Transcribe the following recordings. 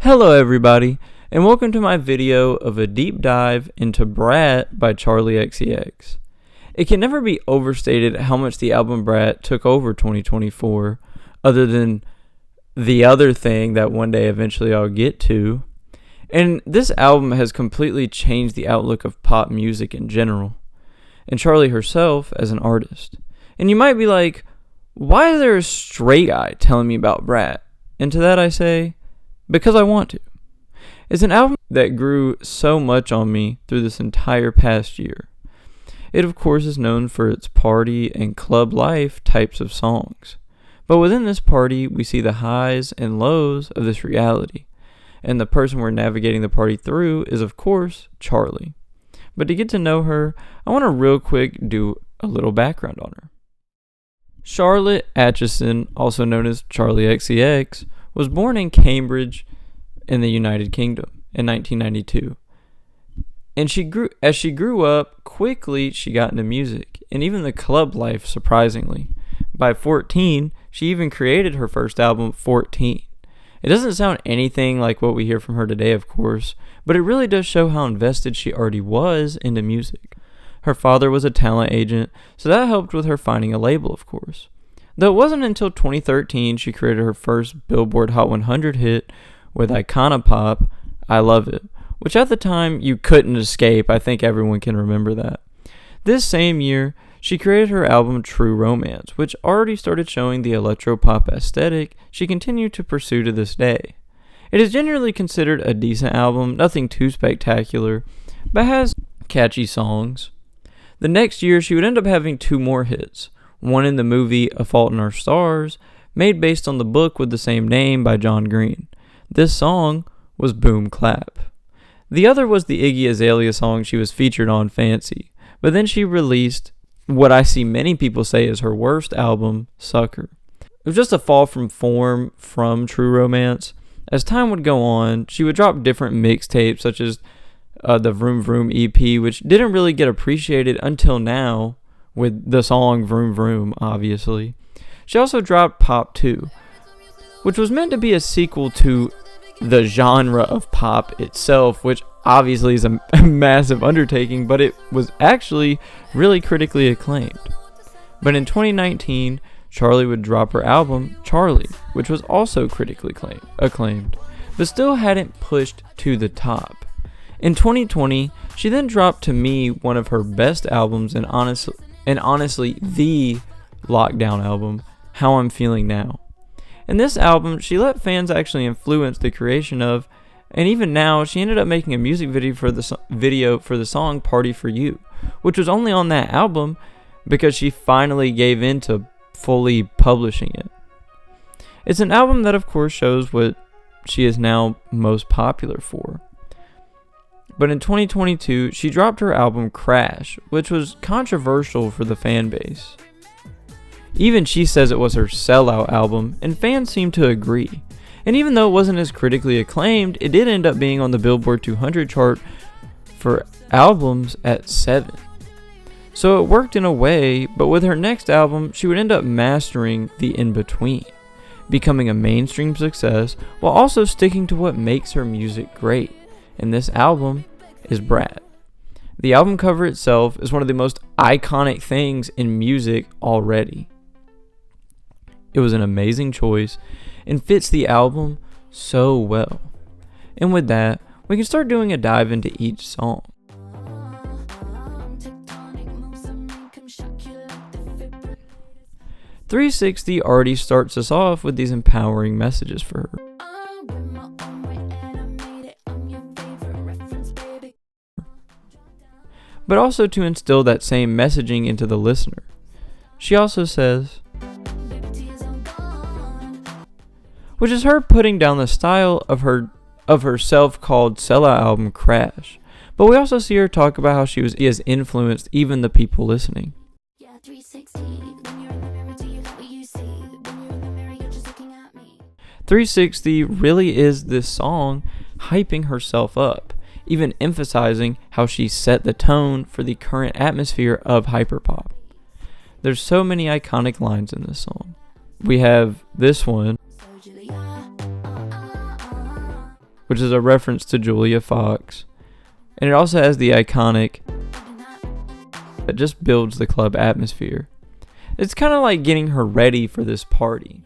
Hello everybody, and welcome to my video of a deep dive into Brat by Charli XCX. It can never be overstated how much the album Brat took over 2024, other than the other thing that one day eventually I'll get to. And this album has completely changed the outlook of pop music in general, and Charli herself as an artist. And you might be like, why is there a straight guy telling me about Brat? And to that I say, because I want to. It's an album that grew so much on me through this entire past year. It of course is known for its party and club life types of songs. But within this party, we see the highs and lows of this reality. And the person we're navigating the party through is of course Charli. But to get to know her, I want to real quick do a little background on her. Charlotte Atchison, also known as Charli XCX, was born in Cambridge in the United Kingdom in 1992. And as she grew up, quickly she got into music and even the club life, surprisingly. By 14, she even created her first album, 14. It doesn't sound anything like what we hear from her today, of course, but it really does show how invested she already was into music. Her father was a talent agent, so that helped with her finding a label, of course. Though it wasn't until 2013 she created her first Billboard Hot 100 hit with Iconopop, I Love It, which at the time you couldn't escape. I think everyone can remember that. This same year, she created her album True Romance, which already started showing the electropop aesthetic she continued to pursue to this day. It is generally considered a decent album, nothing too spectacular, but has catchy songs. The next year, she would end up having two more hits. One in the movie A Fault in Our Stars, made based on the book with the same name by John Green. This song was Boom Clap. The other was the Iggy Azalea song she was featured on, Fancy. But then she released what I see many people say is her worst album, Sucker. It was just a fall from form from True Romance. As time would go on, she would drop different mixtapes such as the Vroom Vroom EP, which didn't really get appreciated until now, with the song Vroom Vroom, obviously. She also dropped Pop 2, which was meant to be a sequel to the genre of pop itself, which obviously is a massive undertaking, but it was actually really critically acclaimed. But in 2019, Charli would drop her album, Charli, which was also critically acclaimed, but still hadn't pushed to the top. In 2020, she then dropped, to me, one of her best albums and honestly the lockdown album, How I'm Feeling Now. In this album, she let fans actually influence the creation of, and even now, she ended up making a music video for the song Party For You, which was only on that album because she finally gave in to fully publishing it. It's an album that of course shows what she is now most popular for. But in 2022, she dropped her album Crash, which was controversial for the fan base. Even she says it was her sellout album, and fans seem to agree. And even though it wasn't as critically acclaimed, it did end up being on the Billboard 200 chart for albums at 7. So it worked in a way, but with her next album, she would end up mastering the in-between, becoming a mainstream success while also sticking to what makes her music great. And this album is Brat. The album cover itself is one of the most iconic things in music already. It was an amazing choice and fits the album so well. And with that, we can start doing a dive into each song. "360" already starts us off with these empowering messages for her. But also to instill that same messaging into the listener. She also says, which is her putting down the style of her self-called sellout album Crash. But we also see her talk about how she has influenced even the people listening. 360 really is this song hyping herself up, even emphasizing how she set the tone for the current atmosphere of hyperpop. There's so many iconic lines in this song. We have this one, which is a reference to Julia Fox. And it also has the iconic that just builds the club atmosphere. It's kind of like getting her ready for this party.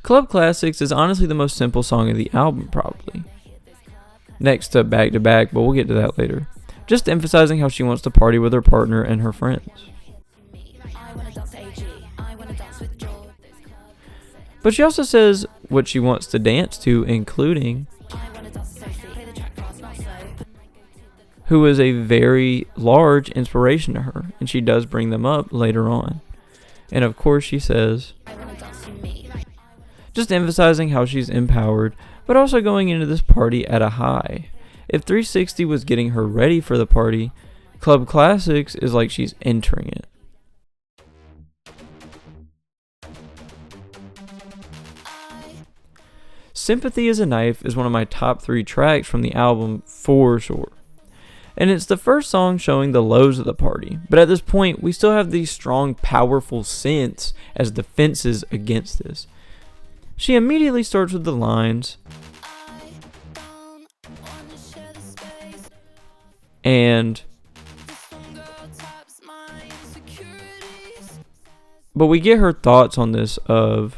Club Classics is honestly the most simple song of the album, probably. Next to Back to Back, but we'll get to that later. Just emphasizing how she wants to party with her partner and her friends. But she also says what she wants to dance to, including who is a very large inspiration to her, and she does bring them up later on. And of course she says, just emphasizing how she's empowered, but also going into this party at a high. If 360 was getting her ready for the party, Club Classics is like she's entering it. Sympathy is a Knife is one of my top 3 tracks from the album for sure. And it's the first song showing the lows of the party, but at this point we still have these strong, powerful synths as defenses against this. She immediately starts with the lines, but we get her thoughts on this and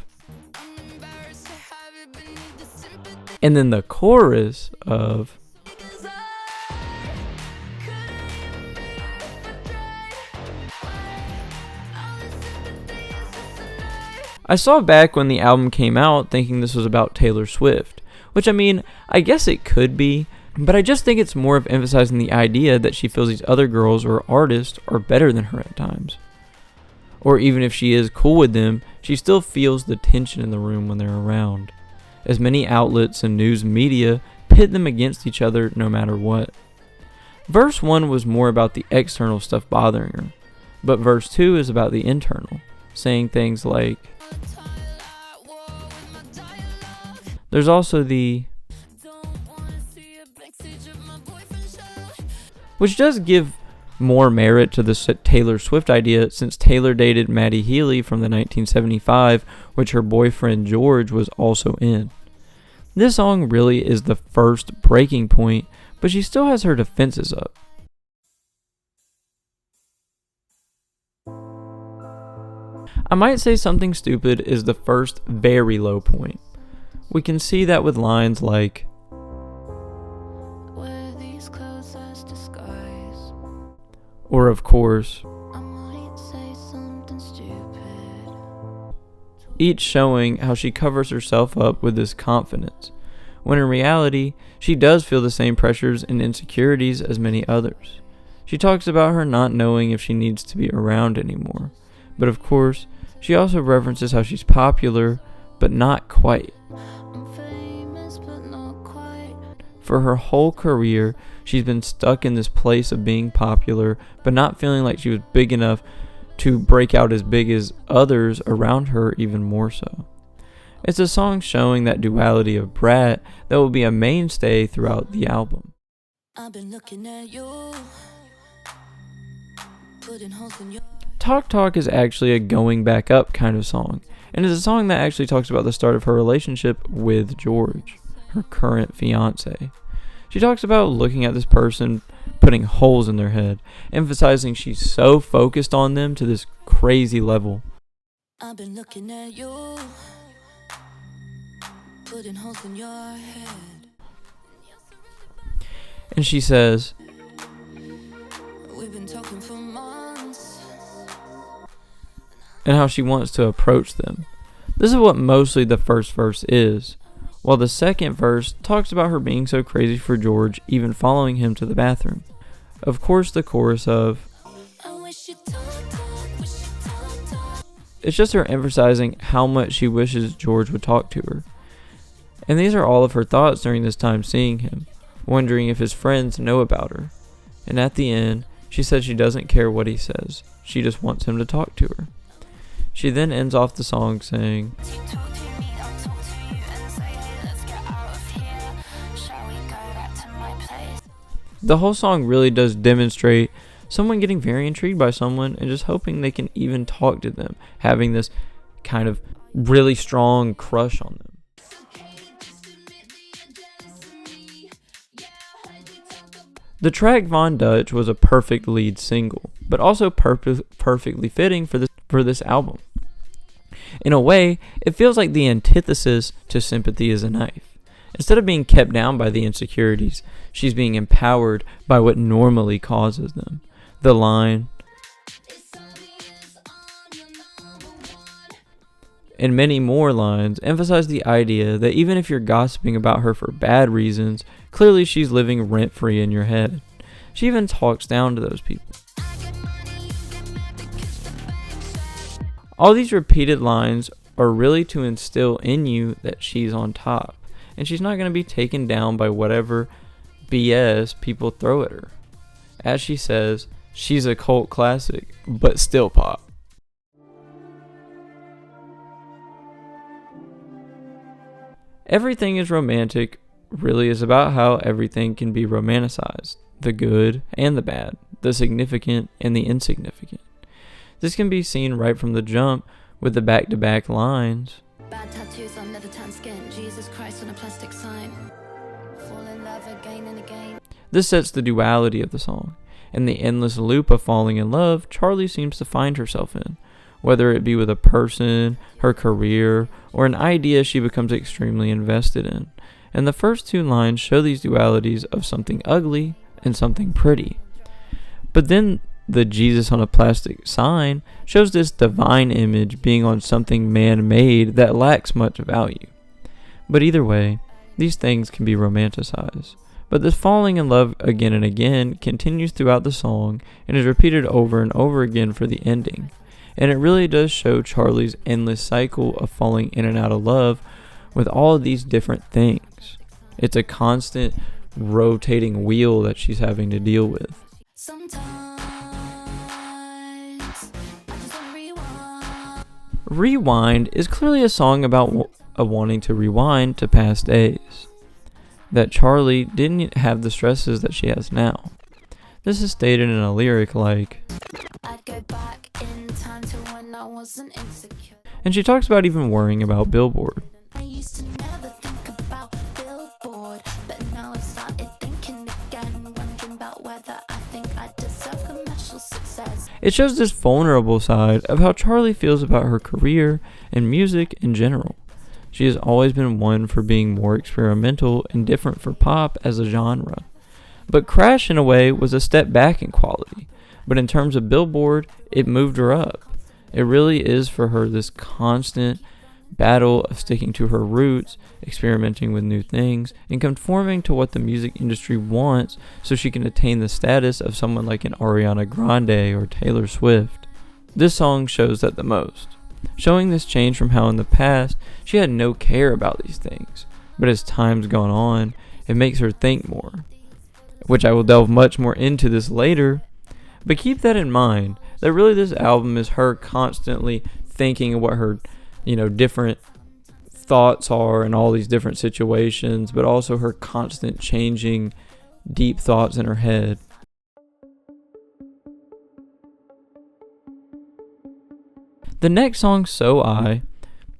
then the chorus of, I saw back when the album came out thinking this was about Taylor Swift, which I mean, I guess it could be, but I just think it's more of emphasizing the idea that she feels these other girls or artists are better than her at times. Or even if she is cool with them, she still feels the tension in the room when they're around, as many outlets and news media pit them against each other no matter what. Verse 1 was more about the external stuff bothering her, but verse 2 is about the internal, saying things like, there's also the, which does give more merit to the Taylor Swift idea, since Taylor dated Maddie Healy from the 1975, which her boyfriend George was also in. This song really is the first breaking point, but she still has her defenses up. I might say Something Stupid is the first very low point. We can see that with lines like, or of course, each showing how she covers herself up with this confidence, when in reality, she does feel the same pressures and insecurities as many others. She talks about her not knowing if she needs to be around anymore, but of course, she also references how she's popular, but not quite. For her whole career, she's been stuck in this place of being popular, but not feeling like she was big enough to break out as big as others around her, even more so. It's a song showing that duality of Brat that will be a mainstay throughout the album. I've been looking at you, putting holes in your... Talk Talk is actually a going back up kind of song, and is a song that actually talks about the start of her relationship with George, her current fiance. She talks about looking at this person, putting holes in their head, emphasizing she's so focused on them to this crazy level. I've been looking at you, putting holes in your head. And she says, we've been talking for months. And how she wants to approach them. This is what mostly the first verse is, while the second verse talks about her being so crazy for George, even following him to the bathroom. Of course, the chorus of, it's just her emphasizing how much she wishes George would talk to her. And these are all of her thoughts during this time seeing him, wondering if his friends know about her. And at the end, she said she doesn't care what he says, she just wants him to talk to her. She then ends off the song saying, the whole song really does demonstrate someone getting very intrigued by someone and just hoping they can even talk to them, having this kind of really strong crush on them. The track Von Dutch was a perfect lead single, but also perfectly fitting for this album. In a way, it feels like the antithesis to Sympathy is a Knife. Instead of being kept down by the insecurities, she's being empowered by what normally causes them. The line, and many more lines emphasize the idea that even if you're gossiping about her for bad reasons, clearly she's living rent-free in your head. She even talks down to those people. All these repeated lines are really to instill in you that she's on top, and she's not going to be taken down by whatever BS people throw at her. As she says, she's a cult classic, but still pop. Everything is Romantic really is about how everything can be romanticized, the good and the bad, the significant and the insignificant. This can be seen right from the jump with the back-to-back lines. Bad tattoos on never tan skin, Jesus Christ on a plastic sign. Fall in love again and again. This sets the duality of the song. In the endless loop of falling in love, Charli seems to find herself in. Whether it be with a person, her career, or an idea she becomes extremely invested in. And the first two lines show these dualities of something ugly and something pretty. But then the Jesus on a plastic sign shows this divine image being on something man-made that lacks much value. But either way, these things can be romanticized. But this falling in love again and again continues throughout the song and is repeated over and over again for the ending. And it really does show Charli's endless cycle of falling in and out of love with all of these different things. It's a constant rotating wheel that she's having to deal with. Rewind is clearly a song about wanting to rewind to past days. That Charli didn't have the stresses that she has now. This is stated in a lyric like, I'd go back in time to when I wasn't insecure. And she talks about even worrying about Billboard. I used to never think about Billboard, but now I've started thinking again, wondering about whether I think I deserve commercial success. It shows this vulnerable side of how Charli feels about her career and music in general. She has always been one for being more experimental and different for pop as a genre. But Crash, in a way, was a step back in quality. But in terms of Billboard, it moved her up. It really is for her this constant battle of sticking to her roots, experimenting with new things, and conforming to what the music industry wants so she can attain the status of someone like an Ariana Grande or Taylor Swift. This song shows that the most, showing this change from how in the past she had no care about these things, but as time's gone on, it makes her think more, which I will delve much more into this later. But keep that in mind, that really this album is her constantly thinking of what her, different thoughts are in all these different situations, but also her constant changing deep thoughts in her head. The next song, So I,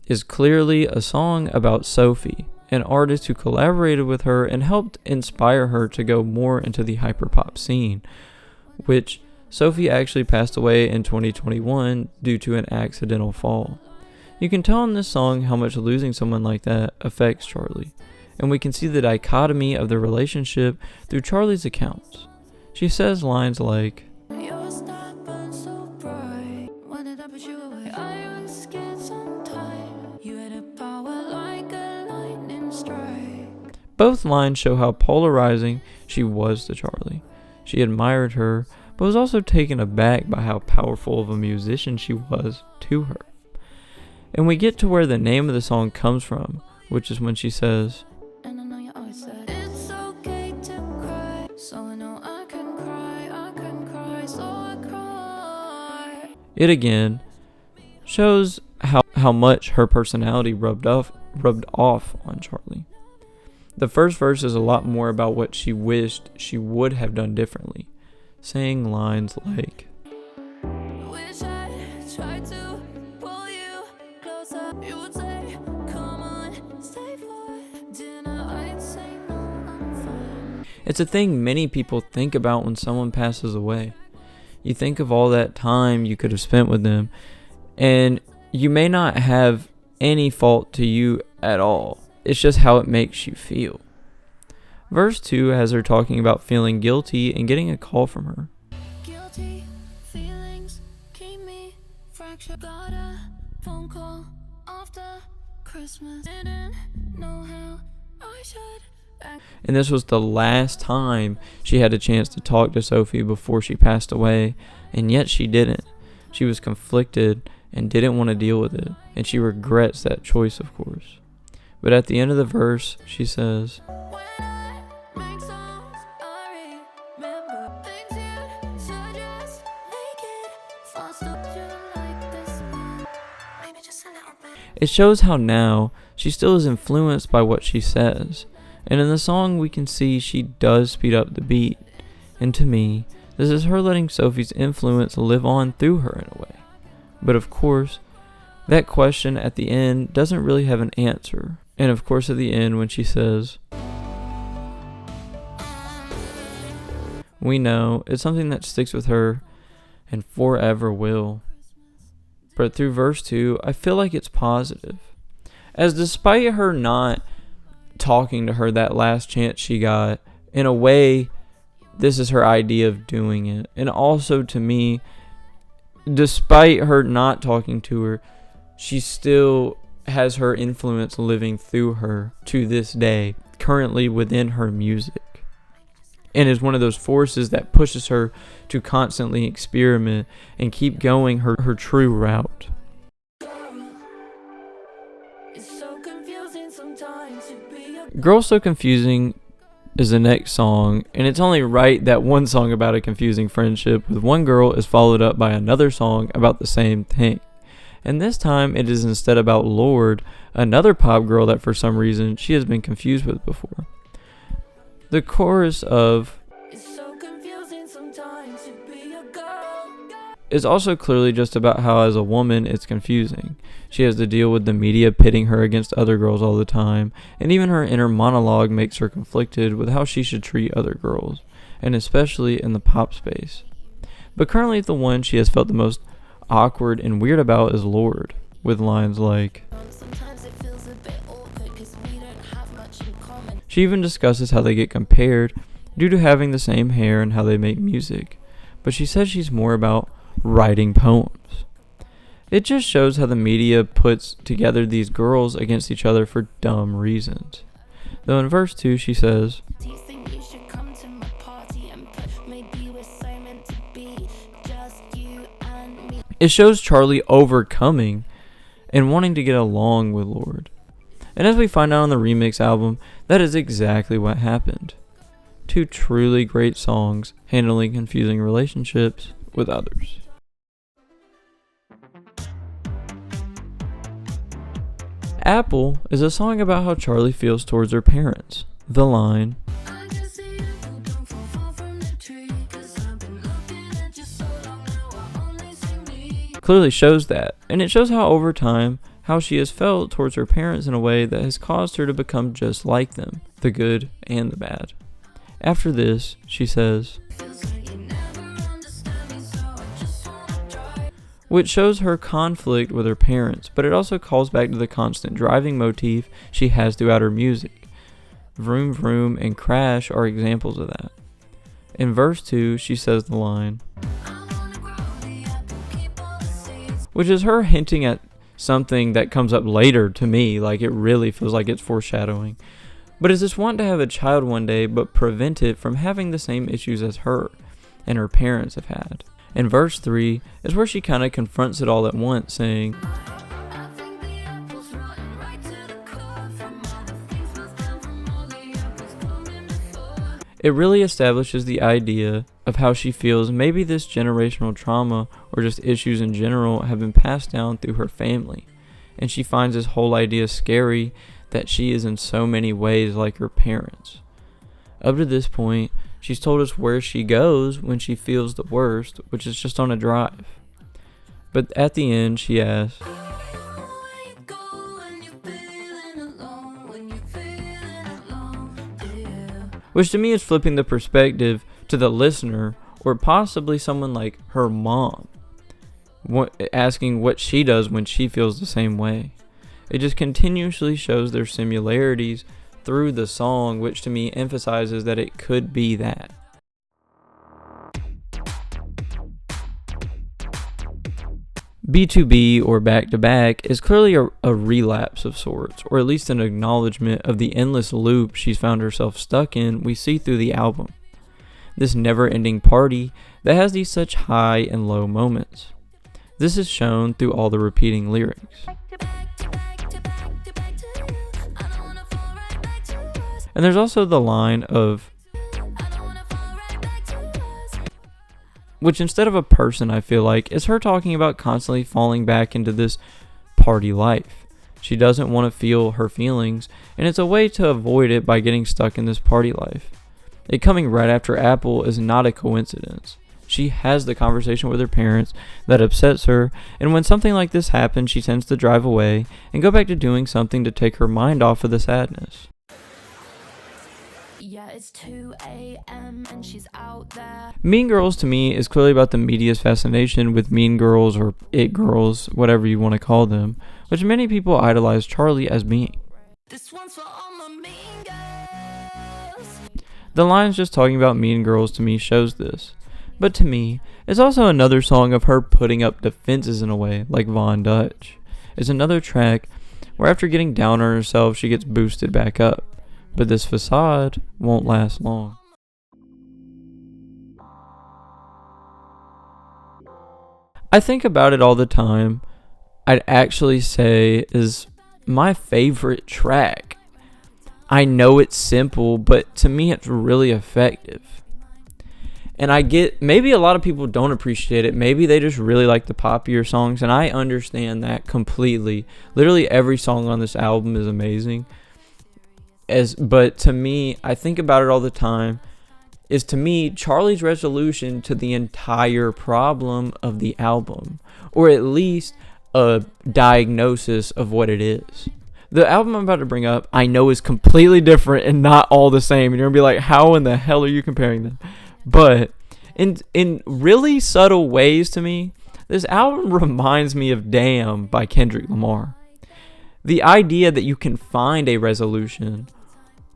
is clearly a song about Sophie, an artist who collaborated with her and helped inspire her to go more into the hyperpop scene, which Sophie actually passed away in 2021 due to an accidental fall. You can tell in this song how much losing someone like that affects Charli, and we can see the dichotomy of the relationship through Charli's accounts. She says lines like, both lines show how polarizing she was to Charli. She admired her, but was also taken aback by how powerful of a musician she was to her. And we get to where the name of the song comes from, which is when she says, and I know you always said, it's okay to cry, so I know I can cry, so I cry. It again shows how much her personality rubbed off on Charli. The first verse is a lot more about what she wished she would have done differently. saying lines like, Wish I tried to pull you closer. You would say, come on, stay for dinner. I'd say no, I'm fine. it's a thing many people think about when someone passes away. You think of all that time you could have spent with them, and you may not have any fault to you at all. It's just how it makes you feel. Verse 2 has her talking about feeling guilty and getting a call from her. Guilty feelings keep me fractured. Got a phone call after Christmas. Didn't know how I should act. And this was the last time she had a chance to talk to Sophie before she passed away, and yet she didn't. She was conflicted and didn't want to deal with it, and she regrets that choice, of course. But at the end of the verse, she says, When I make songs, I remember things you'd suggest. Make it faster. You like this one? Maybe just a little bit. it shows how now she still is influenced by what she says. And in the song, we can see she does speed up the beat. And to me, this is her letting Sophie's influence live on through her in a way. But of course, that question at the end doesn't really have an answer. And of course at the end when she says, we know it's something that sticks with her and forever will. But through verse 2, I feel like it's positive. As despite her not talking to her that last chance she got, in a way, this is her idea of doing it. And also to me, despite her not talking to her, she still has her influence living through her to this day, currently within her music, and is one of those forces that pushes her to constantly experiment and keep going her true route. It's so confusing sometimes to be a Girl So Confusing is the next song, and it's only right that one song about a confusing friendship with one girl is followed up by another song about the same thing. And this time it is instead about Lorde, another pop girl that for some reason she has been confused with before. The chorus of It's so confusing sometimes to be a girl. is also clearly just about how as a woman it's confusing. She has to deal with the media pitting her against other girls all the time, and even her inner monologue makes her conflicted with how she should treat other girls, and especially in the pop space. But currently the one she has felt the most awkward and weird about is Lorde, with lines like, Sometimes it feels a bit awkward because we don't have much in common. she even discusses how they get compared due to having the same hair and how they make music, but she says she's more about writing poems. It just shows how the media puts together these girls against each other for dumb reasons. Though in verse 2 she says, Do you think you should come to my party and put maybe we're so meant to be just you and me? it shows Charli overcoming and wanting to get along with Lorde. And as we find out on the remix album, that is exactly what happened. Two truly great songs handling confusing relationships with others. Apple is a song about how Charli feels towards her parents. The line, I can see you don't fall far from the tree 'cause I've been looking at you so long now I only see me. clearly shows that, and it shows how over time how she has felt towards her parents in a way that has caused her to become just like them, the good and the bad. After this, she says, Feels like you never understand me, so I just wanna try. which shows her conflict with her parents, but it also calls back to the constant driving motif she has throughout her music. Vroom Vroom and Crash are examples of that. In verse 2, she says the line, I wanna grow the apple, keep all the seeds. which is her hinting at something that comes up later to me, like it really feels like it's foreshadowing. But is this want to have a child one day but prevent it from having the same issues as her and her parents have had. And verse 3 is where she kind of confronts it all at once, saying, I think the apple's rotten right to the core. From all the things we've done, from all the apples coming before. it really establishes the idea of how she feels maybe this generational trauma or just issues in general have been passed down through her family. And she finds this whole idea scary that she is in so many ways like her parents. Up to this point, She's told us where she goes when she feels the worst, which is just on a drive. But at the end, she asks, which to me is flipping the perspective to the listener, or possibly someone like her mom, asking what she does when she feels the same way. It just continuously shows their similarities through the song, which to me emphasizes that it could be that. B2B, or Back to Back, is clearly a relapse of sorts, or at least an acknowledgement of the endless loop she's found herself stuck in we see through the album. This never-ending party that has these such high and low moments. This is shown through all the repeating lyrics. And there's also the line of, which instead of a person, I feel like, is her talking about constantly falling back into this party life. She doesn't want to feel her feelings, and it's a way to avoid it by getting stuck in this party life. It coming right after Apple is not a coincidence. She has the conversation with her parents that upsets her, and when something like this happens, she tends to drive away and go back to doing something to take her mind off of the sadness. Yeah, it's 2 a.m. and she's out there. Mean Girls to me is clearly about the media's fascination with mean girls, or it girls, whatever you want to call them, which many people idolize Charli as being. This one's for all my mean girls. The lines just talking about mean girls to me shows this. But to me, it's also another song of her putting up defenses in a way, like Von Dutch. It's another track where after getting down on herself, she gets boosted back up. But this facade won't last long. I think about it all the time. I'd actually say is my favorite track. I know it's simple, but to me it's really effective. And I get, maybe a lot of people don't appreciate it. Maybe they just really like the poppier songs, and I understand that completely. Literally every song on this album is amazing. But to me, I think about it all the time, is to me Charli's resolution to the entire problem of the album, or at least a diagnosis of what it is. The album I'm about to bring up, I know, is completely different and not all the same, and you're gonna be like, how in the hell are you comparing them? But in really subtle ways to me, this album reminds me of Damn by Kendrick Lamar. The idea that you can find a resolution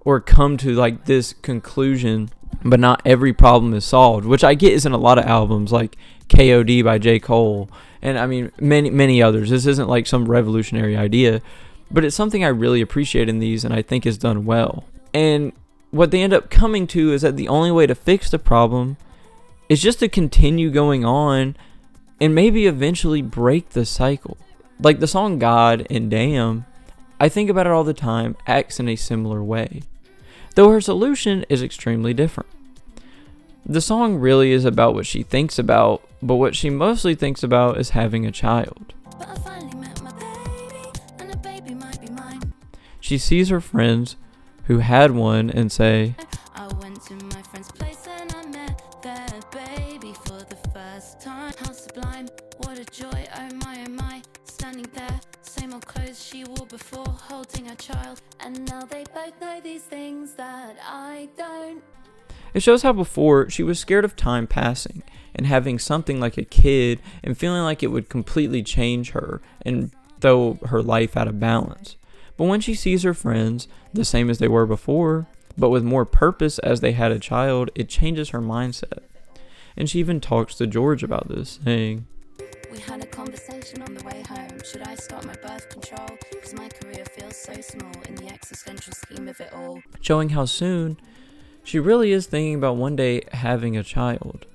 or come to like this conclusion, but not every problem is solved, which I get is in a lot of albums like KOD by J. Cole, and I mean many others. This isn't like some revolutionary idea, but it's something I really appreciate in these, and I think is done well. And what they end up coming to is that the only way to fix the problem is just to continue going on and maybe eventually break the cycle. Like the song God and Damn, I think about it all the time, acts in a similar way, though her solution is extremely different. The song really is about what she thinks about, but what she mostly thinks about is having a child. But I finally met my baby, and the baby might be mine. She sees her friends who had one and say, I went to my friend's place and I met their baby for the first time. How sublime, what a joy, oh my, standing there, same old clothes she wore before, holding a child. And now they both know these things that I don't. It shows how before she was scared of time passing and having something like a kid and feeling like it would completely change her and throw her life out of balance. But when she sees her friends the same as they were before, but with more purpose as they had a child, it changes her mindset. And she even talks to George about this, saying, We had a conversation on the way home. Should I start my birth control? Because my career feels so small in the existential scheme of it all. Showing how soon she really is thinking about one day having a child.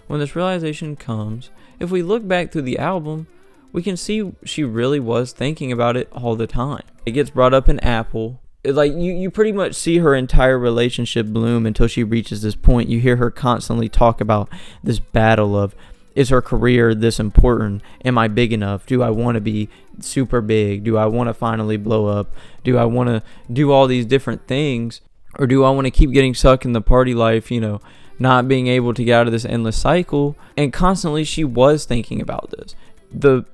When this realization comes, if we look back through the album, we can see she really was thinking about it all the time. It gets brought up in Apple. You pretty much see her entire relationship bloom until she reaches this point. You hear her constantly talk about this battle of, is her career this important? Am I big enough? Do I want to be super big? Do I want to finally blow up? Do I want to do all these different things? Or do I want to keep getting stuck in the party life, not being able to get out of this endless cycle, and constantly she was thinking about this. The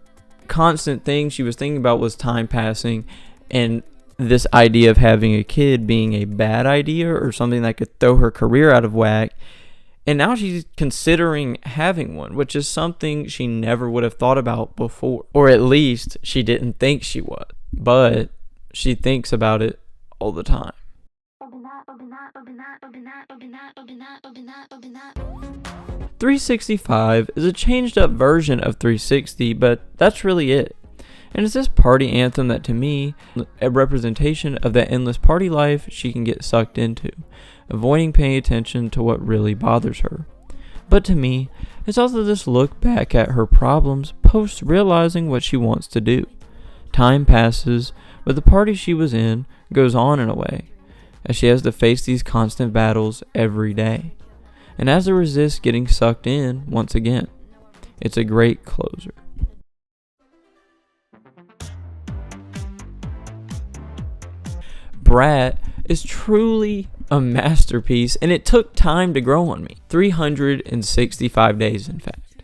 constant thing she was thinking about was time passing, and this idea of having a kid being a bad idea or something that could throw her career out of whack. And now she's considering having one, which is something she never would have thought about before. Or at least she didn't think she would. But she thinks about it all the time. 365 is a changed up version of 360, but that's really it. And it's this party anthem that, to me, a representation of that endless party life she can get sucked into, avoiding paying attention to what really bothers her. But to me, it's also this look back at her problems post realizing what she wants to do. Time passes, but the party she was in goes on in a way, as she has to face these constant battles every day, and has to resist getting sucked in once again. It's a great closer. Brat is truly a masterpiece, and it took time to grow on me. 365 days, in fact.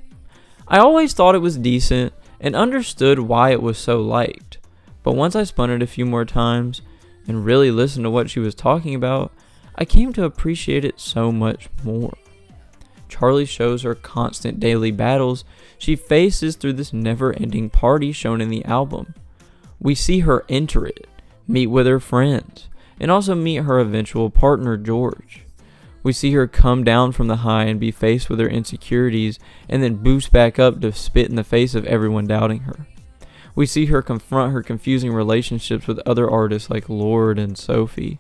I always thought it was decent and understood why it was so liked, but once I spun it a few more times and really listened to what she was talking about, I came to appreciate it so much more. Charli shows her constant daily battles she faces through this never-ending party shown in the album. We see her enter it, meet with her friends, and also meet her eventual partner, George. We see her come down from the high and be faced with her insecurities, and then boost back up to spit in the face of everyone doubting her. We see her confront her confusing relationships with other artists like Lorde and Sophie,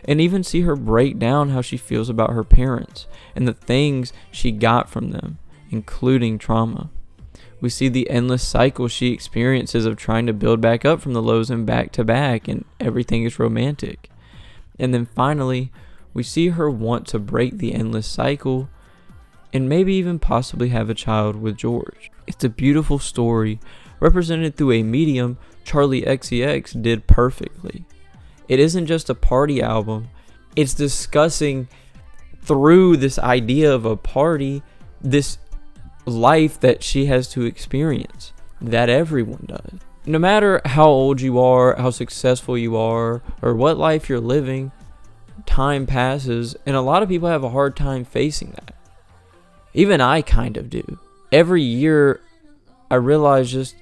and even see her break down how she feels about her parents and the things she got from them, including trauma. We see the endless cycle she experiences of trying to build back up from the lows and back to back, and everything is romantic. And then finally, we see her want to break the endless cycle and maybe even possibly have a child with George. It's a beautiful story represented through a medium Charli XCX did perfectly. It isn't just a party album, it's discussing through this idea of a party, this life that she has to experience, that everyone does. No matter how old you are, how successful you are, or what life you're living, time passes, and a lot of people have a hard time facing that. Even I kind of do. Every year, I realize just,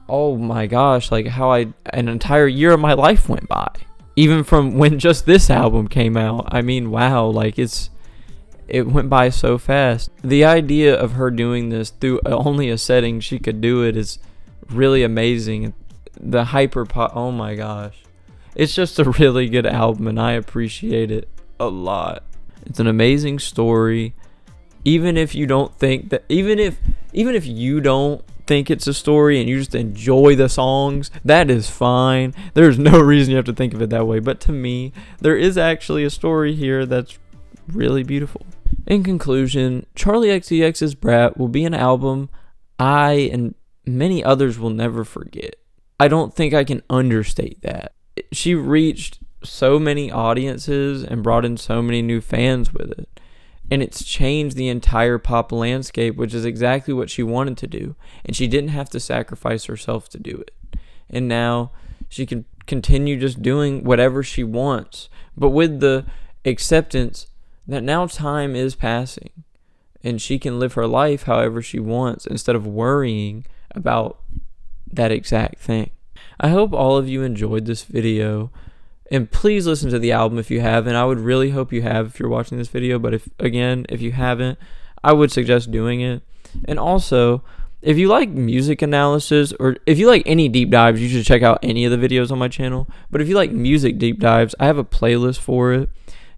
oh my gosh, like how an entire year of my life went by. Even from when just this album came out. I mean, wow, like it went by so fast. The idea of her doing this through only a setting she could do it is really amazing. The hyper pop, oh my gosh. It's just a really good album, and I appreciate it a lot. It's an amazing story. Even if you don't think that, even if you don't think it's a story and you just enjoy the songs, that is fine. There's no reason you have to think of it that way. But to me, there is actually a story here that's really beautiful. In conclusion, Charli XCX's Brat will be an album I and many others will never forget. I don't think I can understate that. She reached so many audiences and brought in so many new fans with it. And it's changed the entire pop landscape, which is exactly what she wanted to do. And she didn't have to sacrifice herself to do it. And now she can continue just doing whatever she wants, but with the acceptance that now time is passing and she can live her life however she wants instead of worrying about that exact thing. I hope all of you enjoyed this video, and please listen to the album if you haven't. I would really hope you have if you're watching this video, but if you haven't, I would suggest doing it. And also, if you like music analysis, or if you like any deep dives, you should check out any of the videos on my channel. But if you like music deep dives, I have a playlist for it.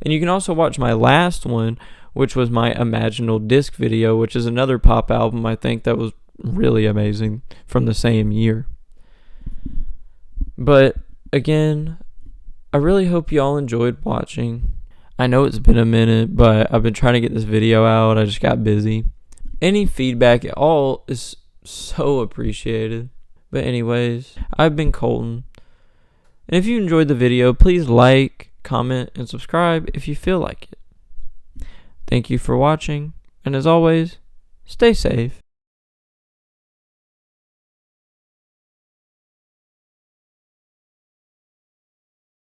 And you can also watch my last one, which was my Imaginal Disc video, which is another pop album I think that was really amazing from the same year. But again, I really hope you all enjoyed watching. I know it's been a minute, but I've been trying to get this video out. I just got busy. Any feedback at all is so appreciated. But anyways, I've been Colton. And if you enjoyed the video, please like, comment, and subscribe if you feel like it. Thank you for watching, and as always, stay safe.